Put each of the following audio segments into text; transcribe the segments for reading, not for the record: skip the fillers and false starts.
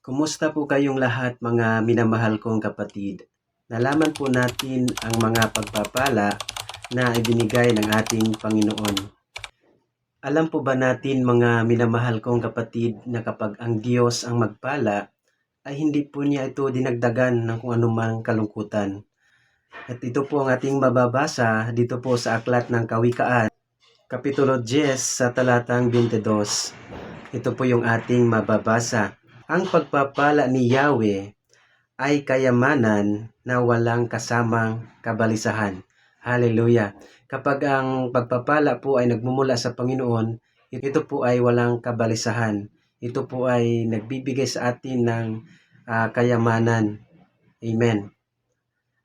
Kumusta po kayong lahat mga minamahal kong kapatid? Nalaman po natin ang mga pagpapala na ibinigay ng ating Panginoon. Alam po ba natin mga minamahal kong kapatid na kapag ang Diyos ang magpala, ay hindi po niya ito dinagdagan ng kung anumang kalungkutan. At ito po ang ating mababasa dito po sa Aklat ng Kawikaan, Kapitulo 10 sa talatang 22. Ito po yung ating mababasa. Ang pagpapala ni Yahweh ay kayamanan na walang kasamang kabalisahan. Hallelujah! Kapag ang pagpapala po ay nagmumula sa Panginoon, ito po ay walang kabalisahan. Ito po ay nagbibigay sa atin ng kayamanan. Amen.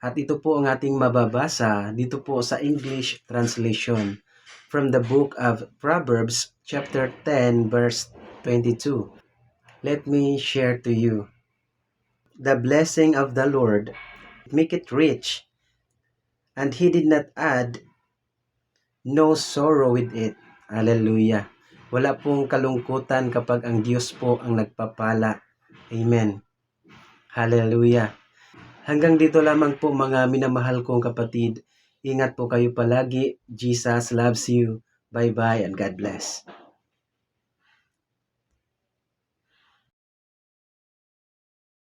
At ito po ang ating mababasa dito po sa English translation from the book of Proverbs chapter 10 verse 22. Let me share to you. The blessing of the Lord make it rich, and He did not add no sorrow with it. Hallelujah. Wala pong kalungkutan kapag ang Diyos po ang nagpapala. Amen. Hallelujah. Hanggang dito lamang po mga minamahal kong kapatid. Ingat po kayo palagi. Jesus loves you. Bye-bye and God bless.